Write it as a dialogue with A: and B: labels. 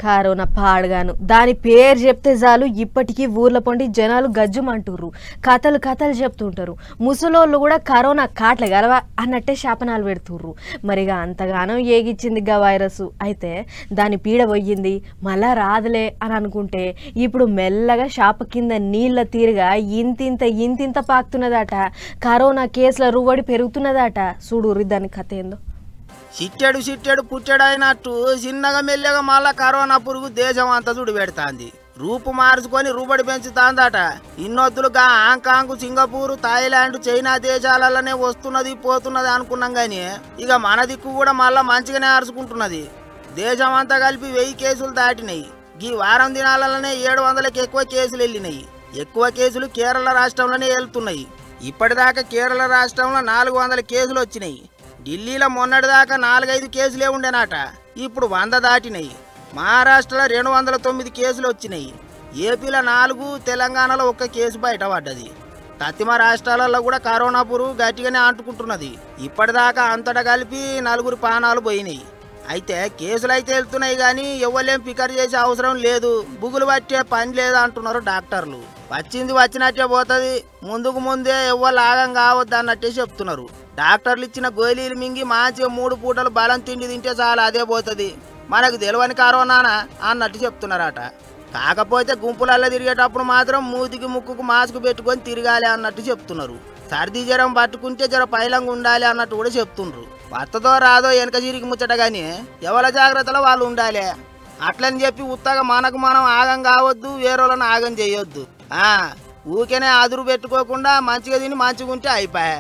A: corona పాడగాను దాని పేరు చెప్తే చాలు ఇప్పటికీ ఊర్ల పొండి జనాలు గజ్జుమంటుర్రు కథలు కథలు చెప్తుంటారు ముసలోళ్ళు కూడా కరోనా కాట్ల గలవా అన్నట్టే శాపనాలు పెడుతుర్రు మరిగా అంతగానో ఏగిచ్చింది గా వైరస్ అయితే దాని పీడ పోయింది మళ్ళా రాదులే అని అనుకుంటే ఇప్పుడు మెల్లగా శాప కింద నీళ్ళ తీరుగా ఇంతింత పాకుతున్నదట కరోనా కేసుల రువ్వడి పెరుగుతున్నదట చూడుర్రి దాని కథ ఏందో
B: సిట్టెడు పుట్టెడు అయినట్టు చిన్నగా మెల్లగా మళ్ళా కరోనా పురుగు దేశం అంతా చుడి పెడతాంది రూపు మార్చుకొని రూబడి పెంచుతాందట ఇన్నొద్దులుగా హాంకాంగ్ సింగపూర్ థాయిలాండ్ చైనా దేశాలలోనే వస్తున్నది పోతున్నది అనుకున్నాం గానీ ఇక మన దిక్కు కూడా మళ్ళా మంచిగానే అరుచుకుంటున్నది దేశం అంతా కలిపి 1000 కేసులు దాటినాయి ఈ వారం దినాలలోనే 700కి ఎక్కువ కేసులు వెళ్ళినాయి ఎక్కువ కేసులు కేరళ రాష్ట్రంలోనే వెళ్తున్నాయి ఇప్పటిదాకా కేరళ రాష్ట్రంలో 400 కేసులు వచ్చినాయి ఢిల్లీలో మొన్నటిదాకా 4-5 కేసులే ఉండేనట ఇప్పుడు 100 దాటినాయి మహారాష్ట్రలో 209 కేసులు వచ్చినాయి ఏపీలో 4 తెలంగాణలో 1 కేసు బయటపడ్డది పశ్చిమ రాష్ట్రాలలో కూడా కరోనా పురుగు గట్టిగానే అంటుకుంటున్నది ఇప్పటిదాకా అంతటా కలిపి 4 ప్రాణాలు పోయినాయి అయితే కేసులు అయితే వెళ్తున్నాయి కానీ ఎవరేం ఫికర్ చేసే అవసరం లేదు బుగులు పట్టే పని లేదు అంటున్నారు డాక్టర్లు వచ్చింది వచ్చినట్టే పోతుంది ముందే ఎవ్వరు ఆగం కావద్దు అన్నట్టే చెప్తున్నారు డాక్టర్లు ఇచ్చిన గోళీలు మింగి మంచిగా 3 పూటలు బలం తిండి తింటే చాలు అదే పోతుంది మనకు తెలియని కరోనానా అన్నట్టు చెప్తున్నారట కాకపోతే గుంపులల్లో తిరిగేటప్పుడు మాత్రం మూతికి ముక్కుకు మాస్క్ పెట్టుకొని తిరగాలి అన్నట్టు చెప్తున్నారు సర్ది జ్వరం పట్టుకుంటే జర పైలంగా ఉండాలి అన్నట్టు కూడా చెప్తుండ్రు వత్తదో రాదో వెనక చిరికి ముచ్చట గానీ ఎవరి జాగ్రత్తలో వాళ్ళు ఉండాలి అట్లని చెప్పి ఉత్తగా మనకు మనం ఆగం కావద్దు వేరేలను ఆగం చేయొద్దు ఊకేనే అదురు పెట్టుకోకుండా మంచిగా తిని మంచిగా ఉంటే అయిపోయా